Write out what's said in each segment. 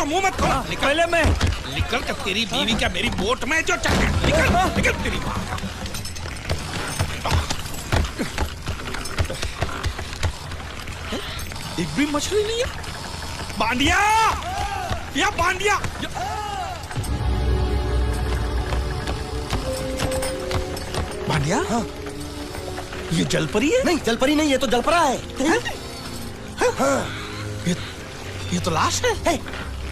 तो मुंह मत खोल। निकल पहले मैं निकल कर तेरी बीवी क्या मेरी बोट में जो चल गया। निकल निकल तेरी माँ का। एक भी मछली नहीं है। बांडिया या बांडिया। बांडिया हाँ। ये जलपरी है? नहीं जलपरी नहीं, ये तो जलपरा है। हाँ। ये तो लाश है।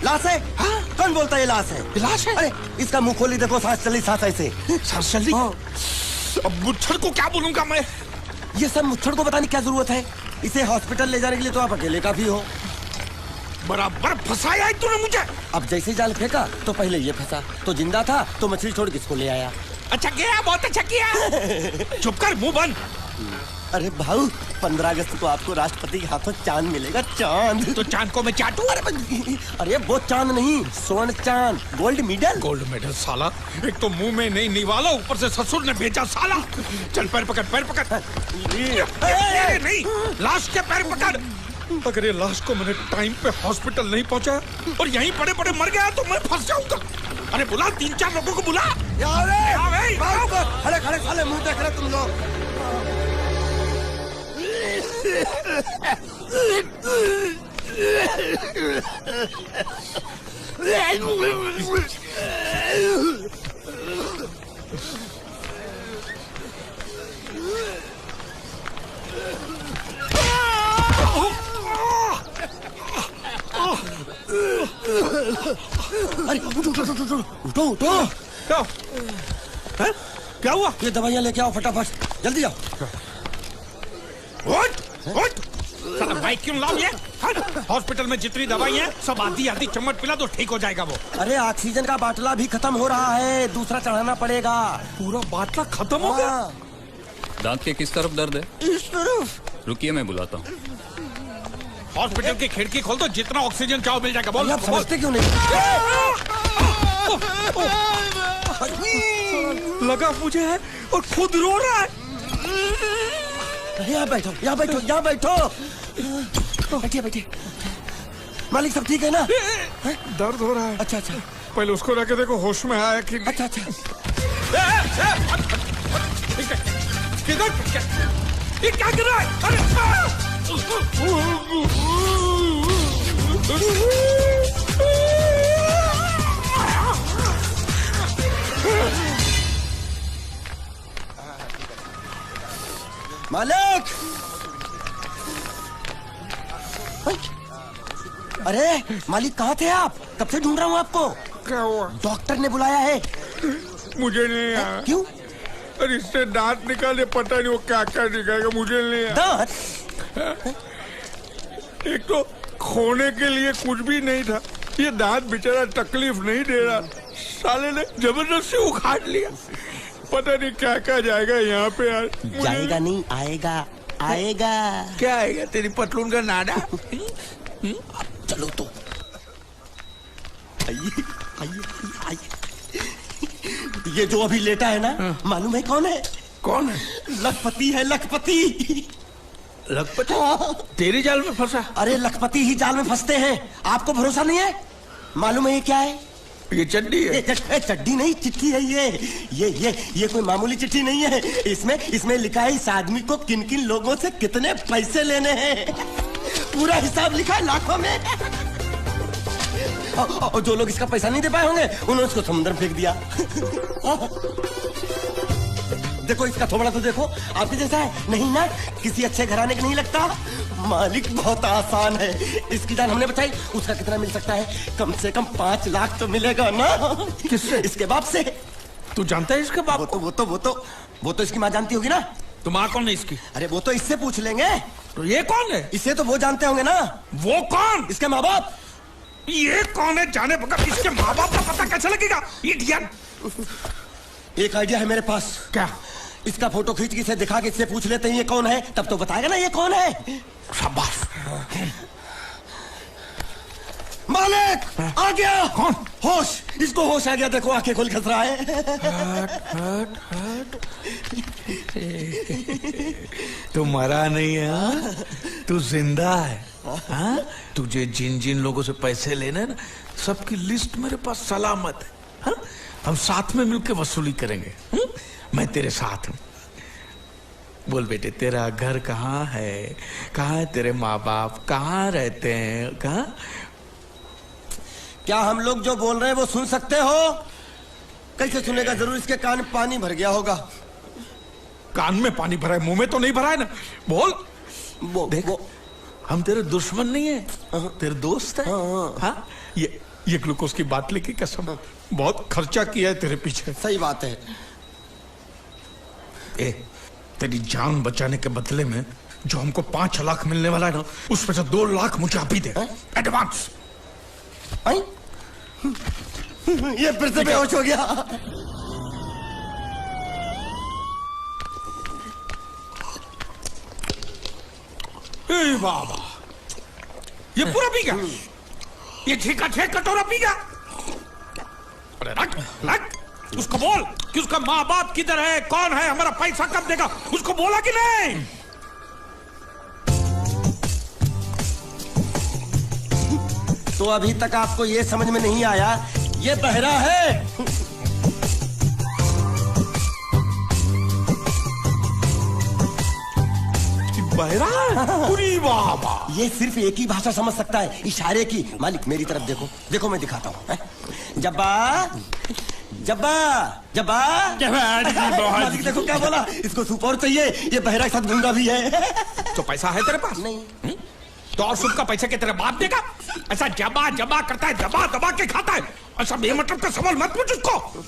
लाश है? हाँ? कौन बोलता है ये लाश है? ये लाश है? अरे इसका मुंह खोली देखो, सांस चली सांस ऐसे। सांस चली? हाँ। अब मुच्छड़ को क्या बोलूंगा मैं? ये सब मुच्छड़ को बताने की क्या जरूरत है? इसे हॉस्पिटल ले जाने के लिए तो आप अकेले काफी हो। बराबर फंसाया है तूने मुझे। अब जैसे जाल फेंका तो पहले ये फंसा, तो जिंदा था तो मछली छोड़ किसको ले आया। अच्छा किया, बहुत अच्छा किया। चुप कर, मुंह बंद। अरे भाऊ 15 अगस्त को आपको राष्ट्रपति के हाथों चांद मिलेगा, चांद। तो चांद को मैं चाटू? अरे वो चांद नहीं, स्वर्ण चांद, गोल्ड मेडल। गोल्ड मेडल साला, एक तो मुंह में नहीं निवाला, ऊपर से ससुर ने भेजा साला। चल पैर पकड़, पैर पकड़। ये नहीं, लाश के पैर पकड़। अगर ये लाश को मैंने टाइम पे हॉस्पिटल नहीं पहुंचाया और यहीं पड़े पड़े मर गया तो मैं फंस जाऊंगा। अरे बुला 3-4 लोगों को बुला। खड़े खड़े साले मुंह देख रहे तुम लोग। अरे उठो उठो उठो उठो उठो। क्या? है? क्या हुआ? ये दवाइयाँ लेके आओ फटाफट, जल्दी आओ। उठ उठ साला बाइक क्यों लाओ ये? हॉस्पिटल में जितनी दवाई है सब आधी आधी चम्मच पिला दो, ठीक हो जाएगा वो। अरे ऑक्सीजन का बाटला भी खत्म हो रहा है, दूसरा चढ़ाना पड़ेगा। पूरा बाटला खत्म हो गया? दांत के किस तरफ दर्द है? इस तरफ। रुकिए मैं बुलाता हूँ। हॉस्पिटल की खिड़की खोल दो, जितना ऑक्सीजन चाहो मिल जाएगा। बोल। आप समझते क्यों नहीं? लगा मुझे है और खुद रो रहा है। यहाँ बैठो, यहाँ बैठो, यहाँ बैठो। बैठिए बैठिए। मालिक सब ठीक है ना? दर्द हो रहा है। अच्छा अच्छा। पहले उसको रखे देखो होश में आया कि। अच्छा अच्छा। किधर? ये क्या कर रहा है? अरे मालिक! अरे मालिक कहाँ थे आप? कब से ढूंढ रहा हूँ आपको। क्या हुआ? डॉक्टर ने बुलाया है। मुझे नहीं आया। क्यों? अरे इससे दांत निकाले, पता नहीं वो क्या क्या निकालेगा, मुझे नहीं आया। दांत? एक तो खोने के लिए कुछ भी नहीं था, ये दांत बेचारा तकलीफ नहीं दे रहा, साले ने जबरदस्ती उखाड़ लिया। पता नहीं क्या क्या जाएगा यहाँ पे यार। जाएगा नहीं, आएगा आएगा। क्या आएगा? तेरी पतलून का नाडा। चलो तो आइए आइए आइए। ये जो अभी लेटा है ना, मालूम है कौन है? कौन है? लखपति है, लखपति। लखपति? तेरी जाल में फंसा? अरे लखपति ही जाल में फंसते हैं, आपको भरोसा नहीं है? मालूम है ये क्या है? ये चड्डी है। चड्डी नहीं, चिट्ठी है ये कोई मामूली चिट्ठी नहीं है। इसमें लिखा है इस आदमी को किन किन लोगों से कितने पैसे लेने हैं, पूरा हिसाब लिखा है लाखों में। और जो लोग इसका पैसा नहीं दे पाए होंगे उन्होंने उसको समुद्र में फेंक दिया। देखो इसका थोबड़ा तो देखो, आपके जैसा है नहीं ना, किसी अच्छे घराने का नहीं लगता। मालिक बहुत आसान है, इसकी जान हमने बचाई, उसका कितना मिल सकता है? कम से कम 5 लाख तो मिलेगा ना। किससे? इसके बाप से। तू जानता है इसके बाप? वो तो इसकी माँ जानती होगी ना। तो माँ कौन है इसकी? अरे वो तो इससे पूछ लेंगे। तो ये कौन है? इसे तो वो जानते होंगे ना। वो कौन? इसके माँ बाप। ये कौन है जाने बगैर इसके माँ बाप का पता कैसे लगेगा? इडियट। एक आइडिया है मेरे पास। क्या? इसका फोटो खींच के इसे दिखा के इससे पूछ लेते हैं ये कौन है, तब तो बताएगा ना ये कौन है। शाबाश। मालिक आ गया। कौन? होश, इसको होश आ गया। देखो आंखें खोल खस रहा है। तू मरा नहीं है हाँ? तू जिंदा है हाँ? तुझे जिन जिन लोगों से पैसे लेने ना सबकी लिस्ट मेरे पास सलामत है हाँ? हम साथ में मिलकर वसूली करेंगे हाँ? मैं तेरे साथ हूँ। बोल बेटे तेरा घर कहाँ है तेरे माँ बाप कहाँ रहते हैं कहाँ? क्या हम लोग जो बोल रहे हैं वो सुन सकते हो? कैसे सुनेगा? जरूर इसके कान में पानी भर गया होगा। कान में पानी भरा है, मुंह में तो नहीं भरा है ना। बोल। देख हम तेरे दुश्मन नहीं है, तेरे दोस्त है हाँ? ये ग्लूकोज की बाटली की कसम, बहुत खर्चा किया है तेरे पीछे। सही बात है। तेरी जान बचाने के बदले में जो हमको 5 लाख मिलने वाला है ना, उसमें से 2 लाख मुझे अभी दे एडवांस। ये फिर से बेहोश हो गया। बाबा ये पूरा पी गया, ये छीका छेक कटोरा पी गया। अरे रख उसको बोल कि उसका माँ बाप किधर है, कौन है, हमारा पैसा कब देगा, उसको बोला कि नहीं? तो अभी तक आपको ये समझ में नहीं आया ये बहरा है। बहरा पूरी बाबा। ये सिर्फ एक ही भाषा समझ सकता है, इशारे की। मालिक मेरी तरफ देखो, देखो मैं दिखाता हूँ। जब्बा जब्बा जब्बा मालिक देखो क्या बोला। इसको सूप और चाहिए, ये बहरा के साथ गूंगा भी है। तो पैसा है तेरे पास? नहीं। तो और सूप का पैसा के तेरे बाप देगा? ऐसा जबा जबा करता है, जबा दबा के खाता है। ऐसा बेमतलब का सवाल मत पूछ उसको।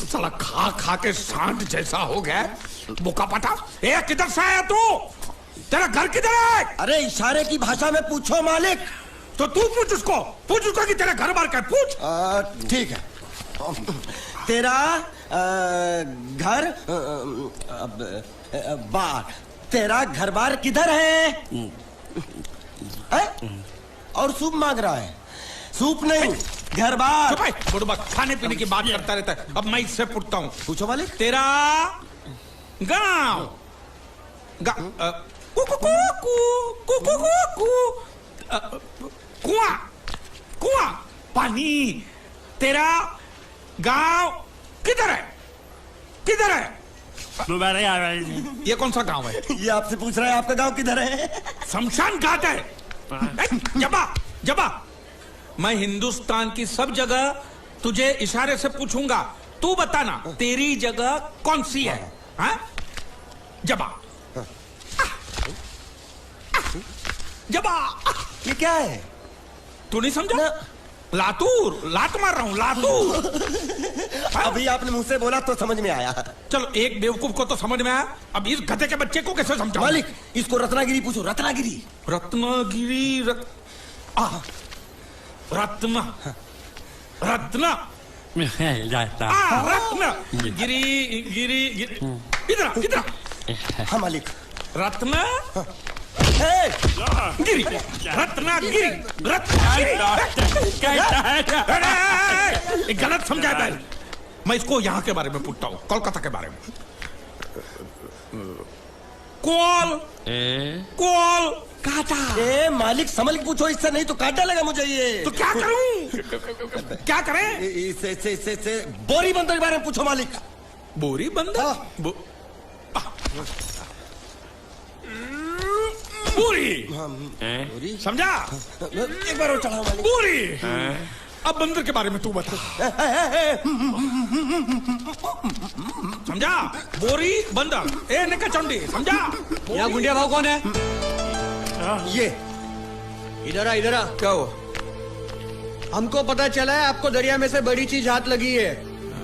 साला खा खा के सांड जैसा हो गया बोका पाटा। ए किधर से आया तू? तेरा घर किधर है? अरे इशारे की भाषा में पूछो मालिक। तो तू पूछ उसको कि तेरा घर बार क्या? पूछ। ठीक है। तेरा घर बार, तेरा घर बार किधर है? और सूप मांग रहा है। सूप नहीं, घर बार। बुढ़बा खाने पीने की बात करता रहता है। अब मैं इससे पूछता हूँ। पूछो मालिक। तेरा गाँव कुआं कुआं पानी, तेरा गांव किधर है? किधर है? ये कौन सा गांव है? ये आपसे पूछ रहा है आपका गांव किधर है? शमशान घाट है। जबा मैं हिंदुस्तान की सब जगह तुझे इशारे से पूछूंगा, तू बताना तेरी जगह कौन सी है हा? जबा ये क्या है? तू नहीं समझा? लातूर, लात मार रहा हूं, लातूर। अभी आपने मुंह से बोला तो समझ में आया। चलो एक बेवकूफ को तो समझ में आया, अब इस गधे के बच्चे को कैसे समझाऊं? मालिक इसको रत्नागिरी पूछो। रत्नागिरी रत्न गिरी इधर। हाँ मालिक। रत्न गिरी, रत्नागिरी। गलत समझा है। मैं इसको यहाँ के बारे में पूछता हूँ, कोलकाता के बारे में। काटा। मालिक समझ पूछो इससे, नहीं तो काट डालेगा मुझे ये। तो क्या करूं? क्या करें? इसे बोरी बंदर के बारे में पूछो मालिक। बोरी बंदर? पूरी समझा? एक बार और चढ़ाओ मालिक। पूरी। अब बंदर के बारे में तू बता। समझा? बोरी बंदर। ए निका चंडी, समझा? यहाँ गुंडिया भाव कौन है? ये इधर आ। क्या हो? हमको पता चला है आपको दरिया में से बड़ी चीज हाथ लगी है।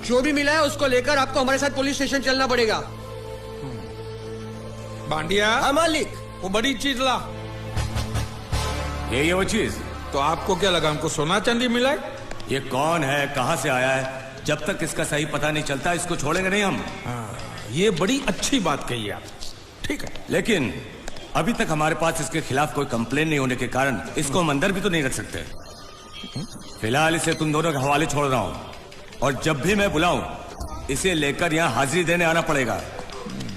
जो भी मिला है उसको लेकर आपको हमारे साथ पुलिस स्टेशन चलना पड़ेगा। बांडिया। हाँ मालिक। वो बड़ी चीज ला। ये वो चीज? तो आपको क्या लगा हमको सोना चांदी मिला है? ये कौन है, कहां से आया है? जब तक इसका सही पता नहीं चलता इसको छोड़ेंगे नहीं हम। ये बड़ी अच्छी बात कही आप। ठीक है, लेकिन अभी तक हमारे पास इसके खिलाफ कोई कंप्लेन नहीं होने के कारण इसको हम अंदर भी तो नहीं रख सकते। फिलहाल इसे तुम दोनों के हवाले छोड़ रहा हूँ, और जब भी मैं बुलाऊं इसे लेकर यहाँ हाजिरी देने आना पड़ेगा।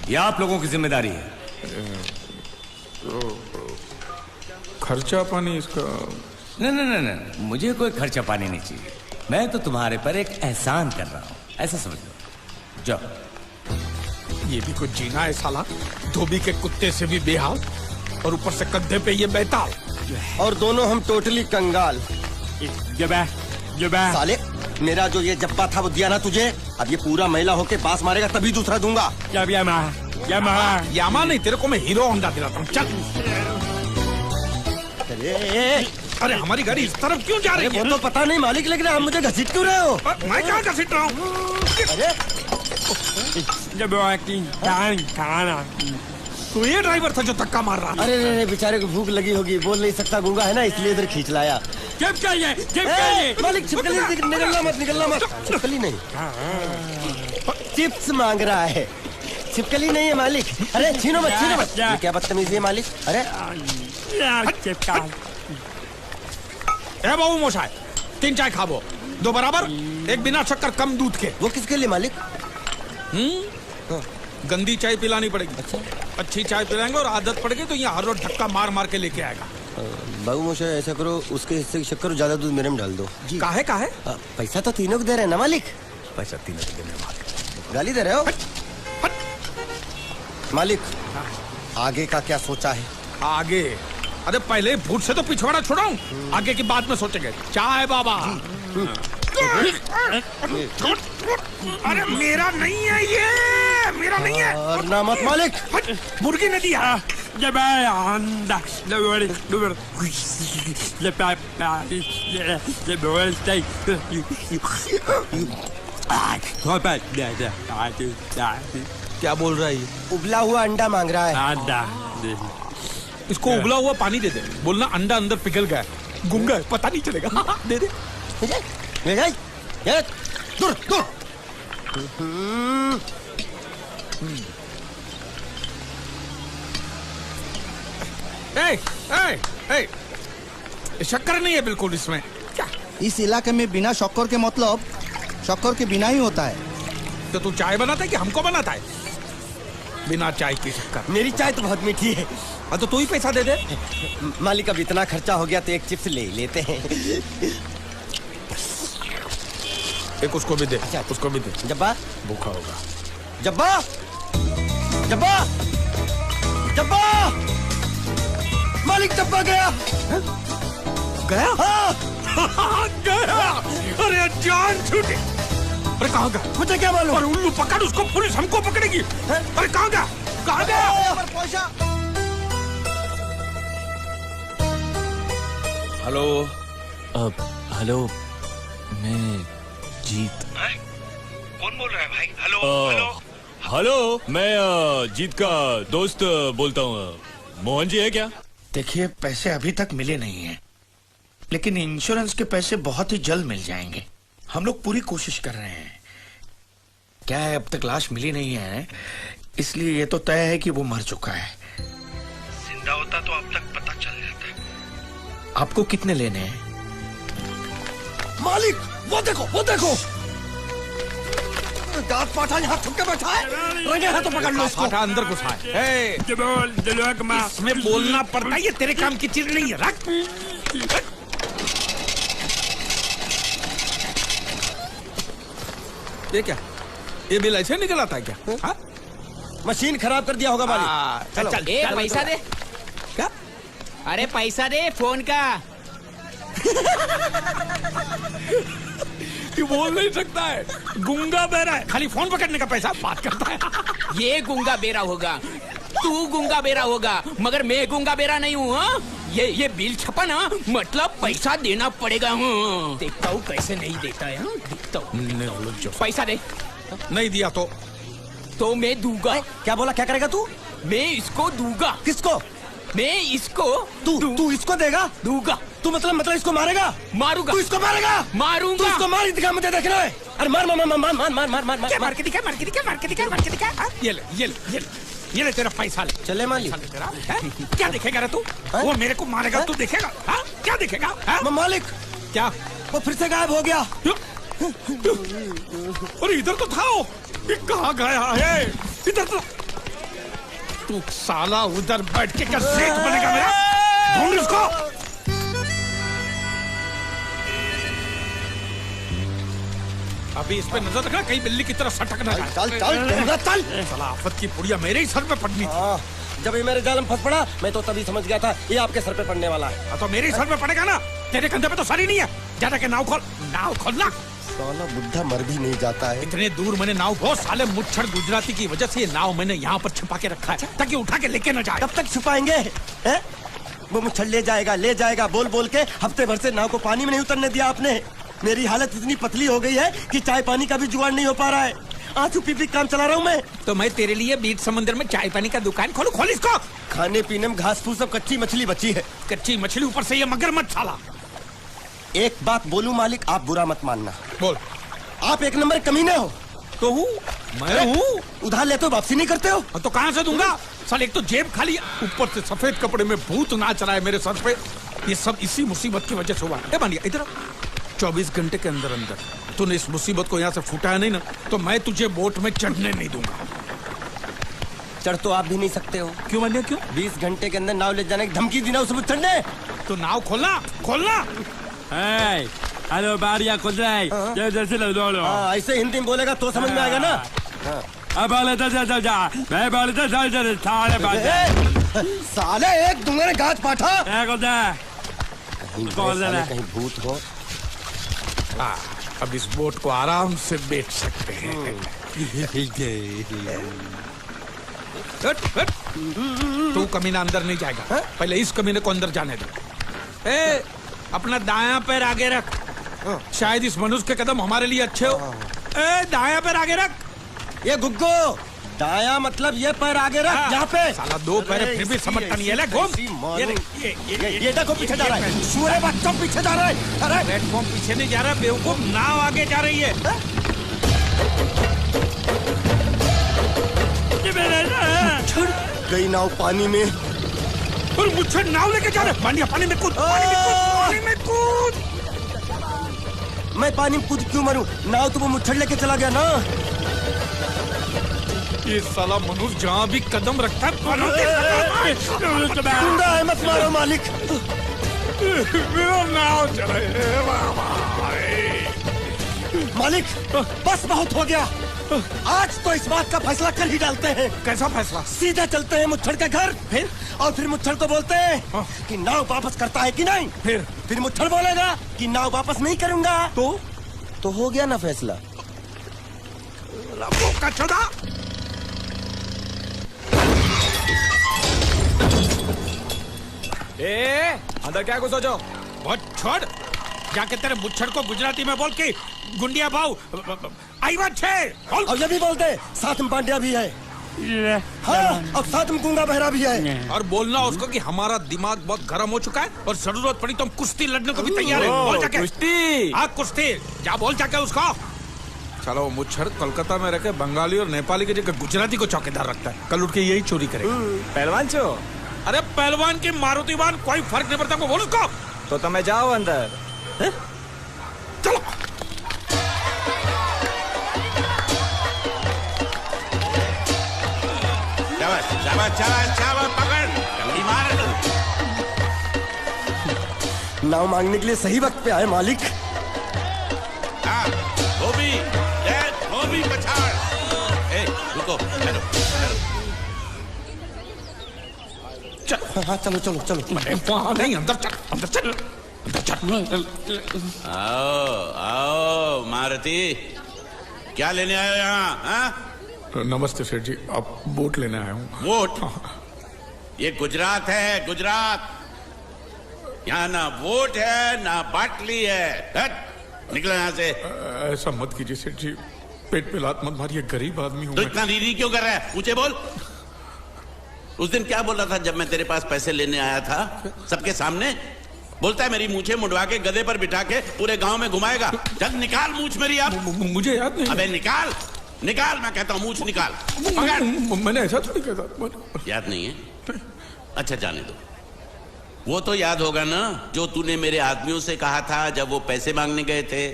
यह आप लोगों की जिम्मेदारी है। खर्चा पानी इसका नहीं, मुझे कोई खर्चा पानी नहीं चाहिए। मैं तो तुम्हारे पर एक एहसान कर रहा हूँ, ऐसा समझ लो। जाओ। ये भी कुछ जीना है साला, धोबी के कुत्ते से भी बेहाल और ऊपर से कंधे पे ये बैताल। और दोनों हम टोटली कंगाल। साले, मेरा जो ये जब्बा था वो दिया ना तुझे, अब ये पूरा महिला होके बास मारेगा तभी दूसरा दूंगा। यामा नहीं, तेरे को मैं हीरो होंडा दिलाता हूँ। चल। अरे हमारी गाड़ी इस तरफ क्यों जा रही है? वो तो पता नहीं मालिक, लेकिन आप मुझे घसीट क्यों रहे हो? मैं कहाँ घसीट रहा हूँ? तू ये ड्राइवर था जो धक्का मार रहा? अरे बेचारे को भूख लगी होगी, बोल नहीं सकता, गूंगा है ना, इसलिए इधर खींच लाया। मालिक छिपकली निकलना मत। छिपकली नहीं, चिप्स मांग रहा है, छिपकली नहीं है मालिक। अरे छीनो मत। ये क्या बदतमीजी है मालिक? अरे ए बाबू मोशाय, 3 चाय खाबो, 2 बराबर, 1 बिना शक्कर कम दूध के। वो किसके लिए मालिक? गंदी चाय पिलानी पड़ेगी। अच्छा, अच्छी चाय पिलाएंगे और आदत पड़ गई तो यहाँ हर रोज धक्का मार के लेके आएगा। बाबू मोशा, ऐसा करो, उसके हिस्से की शक्कर ज्यादा दूध मेरे में डाल दो। काहे? पैसा तो तीनों को दे रहे हैं ना मालिक? पैसा तीनों को देने वाले। गाली दे रहे हो मालिक? आगे का क्या सोचा है? आगे? अरे पहले भूत से तो पिछवाड़ा छुड़ाऊं, आगे की बात में सोचेंगे। चाय बाबा। अरे मेरा नहीं है ये, मेरा नहीं है। और ना मत मालिक। मुर्गी ने दिया। क्या बोल रहा है ये? उबला हुआ अंडा मांग रहा है। इसको उबला हुआ पानी दे दे, बोलना अंडा अंदर पिघल गया, गुंगा है, पता नहीं चलेगा। दे दे। दूर। शक्कर नहीं है बिल्कुल इसमें। क्या? इस इलाके में बिना शक्कर के मतलब शक्कर के बिना ही होता है। तो तू चाय बनाता है कि हमको बनाता है? बिना चाय की शक्कर। मेरी चाय तो बहुत मीठी है। हाँ तो तू ही पैसा दे दे। मालिक, अब इतना खर्चा हो गया तो एक चिप्स ले लेते हैं। एक उसको भी दे। अच्छा, उसको भी दे। जब्बा भूखा होगा। जब्बा मालिक, जब्बा गया। हाँ। गया। अरे जान छूटी। अरे कहाँ गया? मुझे क्या मालूम? अरे उल्लू पकड़ उसको, पुलिस हमको पकड़ेगी। अरे कहाँ गया? हेलो। हेलो, मैं जीत। कौन बोल रहा है भाई? हेलो। हेलो, मैं जीत का दोस्त बोलता हूँ। मोहन जी है क्या? देखिए, पैसे अभी तक मिले नहीं हैं, लेकिन इंश्योरेंस के पैसे बहुत ही जल्द मिल जाएंगे। हम लोग पूरी कोशिश कर रहे हैं। क्या है, अब तक लाश मिली नहीं है, इसलिए ये तो तय है कि वो मर चुका है। जिंदा होता तो अब तक पता चल जाता। आपको कितने लेने हैं? मालिक, वो देखो। दांत पाठा यहाँ छुप के बैठा है। रंगे हाथों पकड़ लो इसको। पाठा अंदर घुसा है। इसमें बोलना पड़ता है, ये तेरे काम की चीज नहीं है। रख। ये क्या? ये बिल ऐसे निकल आता है क्या? हाँ? मशीन खराब कर दिया होगा मालिक। चल। ए, पैसा दे। क्या? अरे पैसा दे फोन का। ये बोल नहीं सकता है, गुंगा बहरा है, खाली फोन पकड़ने का पैसा बात करता है। ये गुंगा बेरा होगा, तू गुंगा बेरा होगा, मगर मैं गुंगा बेरा नहीं हूँ। ये बिल छपा ना, मतलब पैसा देना पड़ेगा। देखता हूँ कैसे नहीं देता है। देखता हूँ। पैसा दे। नहीं दिया तो मैं दूंगा। क्या बोला? क्या करेगा तू? मैं इसको दूंगा। किसको? मैं इसको। तू इसको देगा? दूंगा। तू मतलब इसको मारेगा? मारूंगा। तू इसको मारेगा? मारूंगा। तू इसको मार दिखा, मुझे देखना है। अरे मार। क्या मार के दिखा? ये ले तेरा पैसा ले। चले मालिक। तेरा क्या देखेगा रे तू? वो मेरे को मारेगा, तू देखेगा? क्या देखेगा? मालिक, क्या? वो फिर से गायब हो गया। अरे इधर तो था वो, ये कहाँ गया है? इधर तो तू साला उधर बैठ के क्या सेठ बनेगा मेरा? ढूंढ उसको। अभी इस पे नजर रखना, कहीं बिल्ली की तरह सटक ना जाए। चल चल चल। साला आफत की पुड़िया मेरे ही सर पे पड़नी थी। जब ये मेरे जाल में फंस पड़ा, मैं तो तभी समझ गया था ये आपके सर पे पड़ने वाला है। तो मेरे ही सर पे पड़ेगा ना, तेरे कंधे पे तो सर ही नहीं है। ज्यादा के नाव खोल, नाव खोलना। साला बुढ़ा मर भी नहीं जाता है। इतने दूर मैंने नाव बहुत साले मुच्छड़ गुजराती की वजह से ये नाव मैंने यहाँ पर छिपा के रखा है ताकि उठा के लेके न जाए। कब तक छुपाएंगे हैं? वो मुच्छड़ ले जाएगा बोल बोल के हफ्ते भर से नाव को पानी में नहीं उतरने दिया आपने। मेरी हालत इतनी पतली हो गई है कि चाय पानी का भी जुगाड़ नहीं हो पा रहा है। आंसू पी पी काम चला रहा हूँ मैं। तो मैं तेरे लिए बीच समंदर में चाय पानी का दुकान खोलूं? खोल इसको। खाने पीने में घास फूस सब कच्ची मछली बची है। कच्ची मछली, ऊपर से ये मगरमच्छ साला। एक बात बोलूं मालिक, आप बुरा मत मानना। बोल। आप एक नंबर कमीने हो। तो हूँ मैं हूँ। उधार लेते हो वापसी नहीं करते हो। तो कहाँ से दूंगा? साल एक तो जेब खाली है, ऊपर से सफेद कपड़े में भूत नाच रहा है मेरे सर पे। ये सब इसी मुसीबत की वजह से हुआ है। मानिया इधर 24 घंटे के अंदर अंदर तूने इस मुसीबत को यहाँ से फुटाया नहीं ना, तो मैं तुझे बोट में चढ़ने नहीं दूंगा। चढ़ तो आप भी नहीं सकते हो। क्यों मानिया क्यों? 20 घंटे के अंदर नाव ले जाने की धमकी दी ना उसे चढ़ने। तो नाव खोलना खोलना। हेलो बारिया खुल जाए। ऐसे हिंदी में बोलेगा तो समझ में आएगा ना। अब साले एक दूंगा ने गाज पाठा। कहीं भूत हो। अब इस बोट को आराम से बेच सकते हैं। तू कमीना अंदर नहीं जाएगा, पहले इस कमीने को अंदर जाने दो। ए, अपना दायां पैर आगे रख, शायद इस मनुष्य के कदम हमारे लिए अच्छे हो। ए, दायां पैर आगे रख। ये गुग्गो, दायां मतलब ये पैर आगे रख। यहाँ पे साला 2 पैर फिर भी समझता नहीं है। ले घूम। ये देखो पीछे जा रहा है। सूरे बच्चों पीछे जा रहा है। अरे प्लेटफॉर्म पीछे नहीं जा रहा बेवकूफ, नाव आगे जा रही है। गई नाव पानी में। और मुझे नाव लेके जा रहे। पानी में कूद, पानी में कूद। मैं पानी में कूद क्यों मरूं? नाव तो वो मुच्छड़ लेके चला गया ना। ये साला मनुष्य जहाँ भी कदम रखता है गुंडा है, मत मारो मालिक। मेरा नाव चले। मालिक बस बहुत हो गया। आज तो इस बात का फैसला कर ही डालते हैं। कैसा फैसला? सीधा चलते हैं मुच्छड़ के घर। फिर मुच्छड़ को बोलते हैं कि नाव वापस करता है कि नहीं। फिर मुच्छड़ बोलेगा कि नाव वापस नहीं करूंगा। तो हो गया ना फैसला। चौदा अंदर क्या घुसो जो? बहुत छोड़, जाके तेरे मुच्छड़ को गुजराती में बोल के गुंडिया भाव आई बात छे। और ये भी बोलते साथ में पांड्या भी है। हाँ, और साथ में गूंगा बहरा भी है। और बोलना उसको कि हमारा दिमाग बहुत गर्म हो चुका है और जरूरत पड़ी तो हम कुश्ती लड़ने को भी तैयार है। बोल जाके कुश्ती। हाँ कुश्ती, जा बोल जाके उसको। चलो मुच्छड़ कोलकाता में रहकर बंगाली और नेपाली की जगह गुजराती को चौकीदार रखता है, कल उठ के यही चोरी करेगा। पहलवान छो? अरे पहलवान की मारुति वाहन कोई फर्क नहीं पड़ता। बोल उसको। तो तुम्हें जाओ अंदर। चलो नाव मांगने के लिए सही वक्त पे आए मालिक। रुको। हाँ चलो चलो चलो। वहाँ नहीं, अंदर चल, अंदर चल, अंदर चल। आओ मारुति, क्या लेने आए हो यहाँ? नमस्ते सेठ जी, आप बोट लेने आया हूँ। वोट? ये गुजरात है, गुजरात। यहाँ ना वोट है ना बाटली है। निकलो यहाँ से। ऐसा मत कीजिए सेठ जी, पेट पे लात मत मारिए, गरीब आदमी हूँ। तो इतना रीरी क्यों कर रहा है? पूछे बोल। उस दिन क्या बोल रहा था जब मैं तेरे पास पैसे लेने आया था सबके सामने? बोलता है मेरी मूछें मुंडवा के गधे पर बिठा के पूरे गांव में घुमाएगा। जब निकाल मूछ मेरी। अब मुझे याद नहीं। अबे निकाल निकाल, मैं कहता हूँ मूछ निकाल। मैंने ऐसा थोड़ी कहता। याद नहीं है? अच्छा जाने दो। वो तो याद होगा ना जो तूने मेरे आदमियों से कहा था जब वो पैसे मांगने गए थे।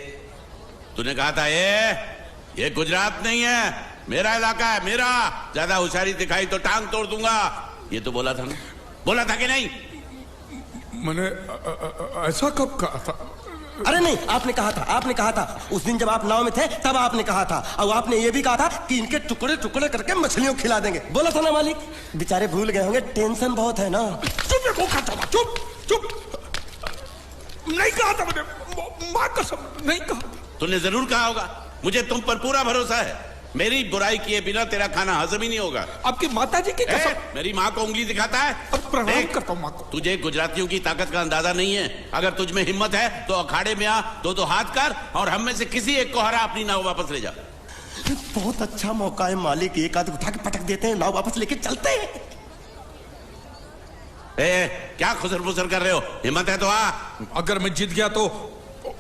तूने कहा था ये गुजरात नहीं है, मेरा इलाका है, मेरा। ज्यादा होशियारी दिखाई तो टांग तोड़ दूंगा। ये तो बोला था ना, बोला था कि नहीं? मैंने ऐसा कब कहा था? अरे नहीं, आपने कहा था उस दिन जब आप नाव में थे तब आपने कहा था। और आपने ये भी कहा था कि इनके टुकड़े टुकड़े करके मछलियों को खिला देंगे। बोला था ना मालिक? बेचारे भूल गए होंगे, टेंशन बहुत है ना। चुप चुप। नहीं कहा था मैंने, मां कसम नहीं कहा। तूने जरूर कहा होगा, मुझे तुम पर पूरा भरोसा है। मेरी बुराई किए बिना तेरा खाना हजम ही नहीं होगा। आपकी माता जी की कसम। मेरी माँ को उंगली दिखाता है। अब प्रणाम करता हूँ माँ को। तुझे गुजरातियों की ताकत का अंदाजा नहीं है। अगर तुझ में हिम्मत है तो अखाड़े में आ, दो हाथ कर और हम में से किसी एक को हरा अपनी नाव वापस ले जा। बहुत अच्छा मौका है मालिक, एक आध उठा के पटक देते हैं, नाव वापस लेके चलते हैं। क्या खुसर फुसर कर रहे हो? हिम्मत है तो आ। अगर मैं जीत गया तो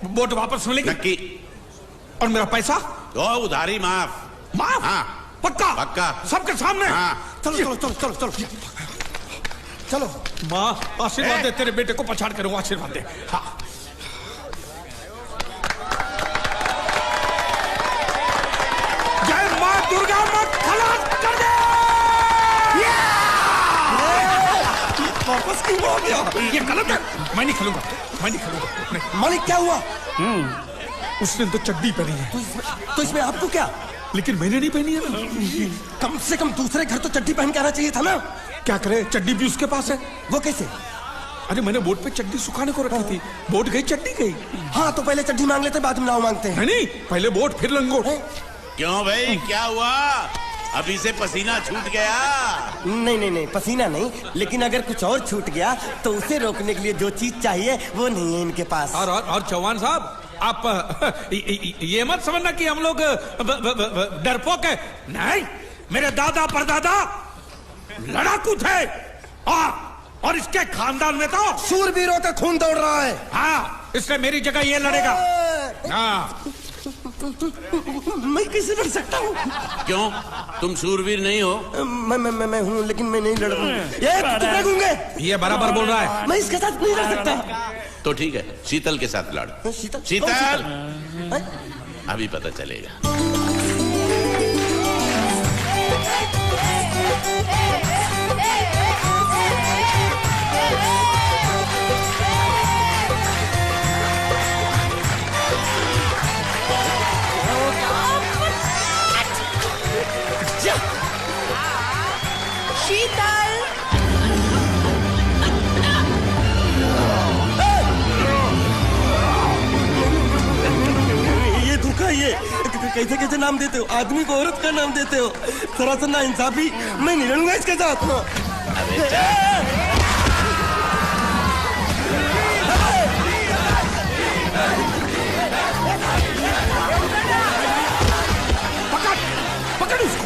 बोट वापस मिलेगी? नक्की। और मेरा पैसा? तो उधारी माफ। माफ? हाँ पक्का? पक्का। सबके सामने? हाँ। चलो माँ आशीर्वाद दे, तेरे बेटे को पछाड़ कर आशीर्वाद दे। हाँ। जय माँ दुर्गा, मत खलास कर दे। वापस क्यों हो गया? ये गलत है, मैं नहीं खेलूंगा। मालिक क्या हुआ? उसने तो चड्डी पहनी है। तो इसमें आपको क्या? लेकिन मैंने नहीं पहनी है ना। कम से कम दूसरे घर तो चड्डी पहन के आना चाहिए था ना। क्या करे, चड्डी भी उसके पास है। वो कैसे? अरे मैंने बोट पे चड्डी सुखाने को रखी थी, बोट गई चड्डी गई। हाँ तो पहले चड्डी मांग लेते, बाद में नाव मांगते हैं। नहीं, पहले बोट फिर लंगोट। क्यों भाई, क्या हुआ? अभी से पसीना छूट गया? नहीं, पसीना नहीं, लेकिन अगर कुछ और छूट गया तो उसे रोकने के लिए जो चीज चाहिए वो नहीं है इनके पास। और चौहान साहब, आप ये मत समझना कि हम लोग डरपोक है। नहीं, मेरे दादा परदादा लड़ाकू थे। और इसके खानदान में तो शूरवीरों का खून दौड़ रहा है। हाँ, इसलिए मेरी जगह ये लड़ेगा। हाँ। मैं कैसे लड़ सकता हूँ? क्यों, तुम शूरवीर नहीं हो? मैं हूँ, लेकिन मैं नहीं लड़ रहा। ये बराबर बोल रहा है। मैं इसके साथ नहीं लड़ सकता। तो ठीक है, शीतल के साथ लड़। शीतल, अभी पता चलेगा। शीतल, ये धोखा, ये कैसे कैसे नाम देते हो? आदमी को औरत का नाम देते हो। थोड़ा सा ना इंसाफी। मैं नहीं लड़ूंगा इसके साथ। पकड़ उसको।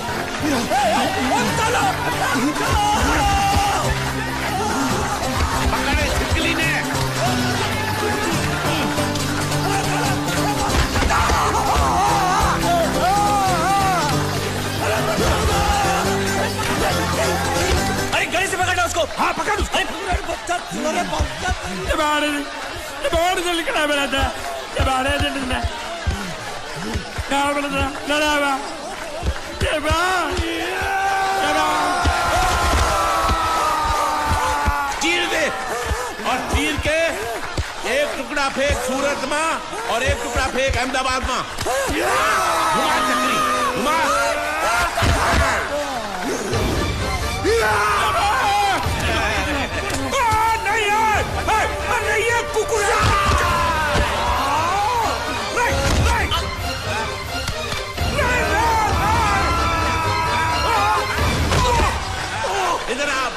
पकड़े छिपकली ने। अरे गले से पकड़ना उसको। हाँ पकड़ उसको। बाहर से लिखना मेरा था, बाहर से लिखना चीर दे, और चीर के एक टुकड़ा फेंक सूरत में और एक टुकड़ा फेंक अहमदाबाद में। घुमा चक्री, घुमा। नहीं है कुकुर। इधर आप।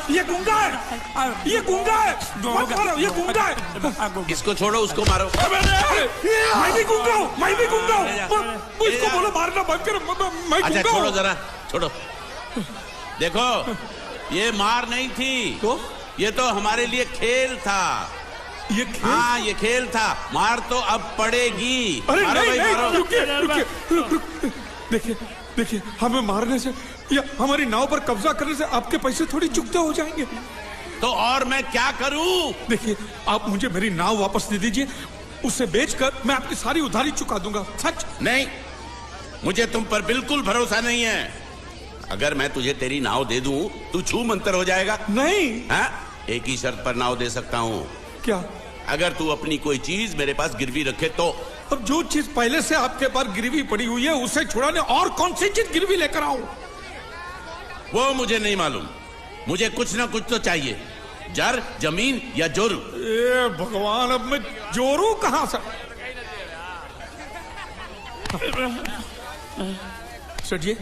ये गुंगा है, ये गुंगा है। मत मारो, ये गुंगा है। इसको छोड़ो, उसको मारो। मैं भी गुंगा हूँ, मैं भी गुंगा हूँ। इसको बोलो मारना बंद करो। मैं अच्छा गुंगा छोड़ो, हूँ। जरा छोड़ो। देखो, ये मार नहीं थी तो ये तो हमारे लिए खेल था। ये खेल? हाँ, ये खेल था। मार तो अब पड़ेगी। अरे मारो नहीं, भाई, नहीं, मारो। रुकिए, देखिए हमें मारने से या हमारी नाव पर कब्जा करने से आपके पैसे थोड़ी चुकते हो जाएंगे। तो और मैं क्या करूं? देखिए, आप मुझे मेरी नाव वापस दे दीजिए, उसे बेचकर मैं आपकी सारी उधारी चुका दूंगा। सच नहीं, मुझे तुम पर बिल्कुल भरोसा नहीं है। अगर मैं तुझे तेरी नाव दे दूं, तू छू मंतर हो जाएगा। नहीं। हाँ? एक ही शर्त पर नाव दे सकता हूँ। क्या? अगर तू अपनी कोई चीज मेरे पास गिरवी रखे तो। अब जो चीज पहले से आपके पास गिरवी पड़ी हुई है उसे छुड़ाने और कौन सी चीज गिरवी लेकर आऊं? वो मुझे नहीं मालूम, मुझे कुछ ना कुछ तो चाहिए। जर, जमीन या जोरू। ए भगवान, अब मैं जोरू कहां से? सर जी,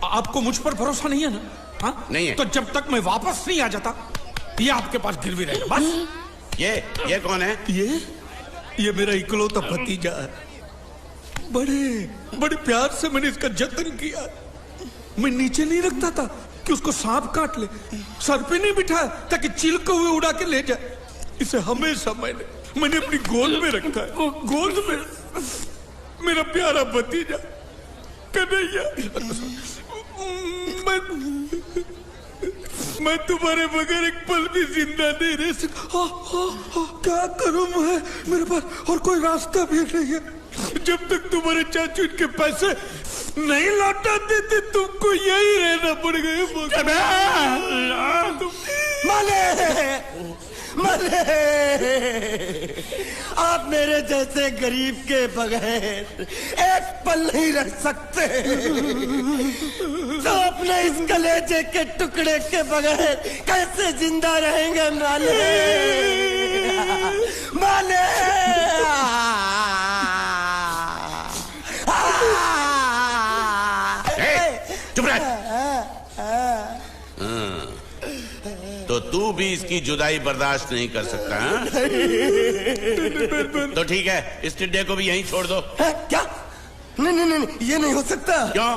आपको मुझ पर भरोसा नहीं है ना? हाँ? नहीं है। तो जब तक मैं वापस नहीं आ जाता ये आपके पास गिरवी रहेगा बस। ये कौन है? ये मेरा इकलौता भतीजा है। बड़े प्यार से मैंने इसका जतन किया। मैं नीचे नहीं रखता था कि उसको सांप काट ले, सर पे नहीं बिठाया ताकि चील को हुए उड़ा के ले जाए। इसे हमेशा मैंने अपनी गोद में रखा है। गोद में मेरा प्यारा भतीजा कन्हैया। मैं तुम्हारे बगैर एक पल भी जिंदा नहीं रह सकता। क्या करूं मैं? मेरे पास और कोई रास्ता भी नहीं है। जब तक तुम्हारे चाचू इनके पैसे नहीं लौटा देते तुमको यही रहना पड़ेगा। माले, आप मेरे जैसे गरीब के बगैर एक पल नहीं रह सकते, तो अपने इस कलेजे के टुकड़े के बगैर कैसे जिंदा रहेंगे माले? माले, चुप रह। तो तू भी इसकी जुदाई बर्दाश्त नहीं कर सकता हाँ? तो ठीक है, इस टिड्डे को भी यहीं छोड़ दो। क्या? नहीं, ये नहीं हो सकता। क्यों?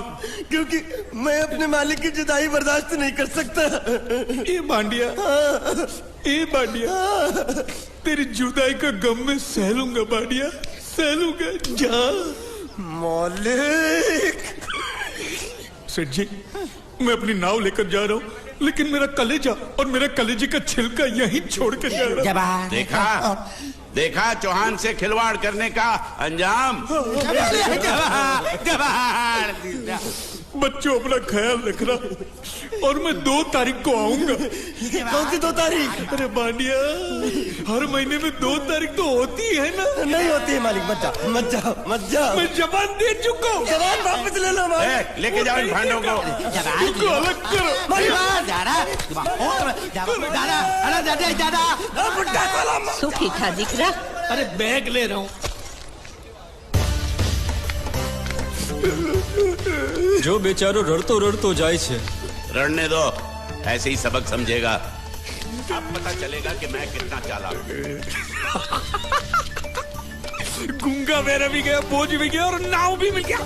क्योंकि मैं अपने मालिक की जुदाई बर्दाश्त नहीं कर सकता। ए बांडिया, तेरी जुदाई का गम में सह लूंगा बांडिया, सह लूंगा। जा मालिक। सेठ जी, मैं अपनी नाव लेकर जा रहा हूँ, लेकिन मेरा कलेजा और मेरे कलेजे का छिलका यहीं छोड़ कर जा रहा हूँ। देखा चौहान से खिलवाड़ करने का अंजाम। बच्चों, अपना ख्याल रखना और मैं 2 तारीख को आऊंगा। कौन सी 2 तारीख? अरे बांडिया, हर महीने में 2 तारीख तो होती है ना? नहीं होती है मालिक, मत जाओ। मैं जबान दे चुका हूँ। जबान वापस ले लो मालिक। लेके जाओ इन भांडों को। इनको अलग करो। सुखी था दिख रहा। अरे बैग ले रहा हूँ। जो बेचारो रड़तो जाए छे। रड़ने दो, ऐसे ही सबक समझेगा। अब पता चलेगा कि मैं कितना चालाक हूं। गुंगा मेरा भी गया, बोझ भी गया और नाव भी मिल गया।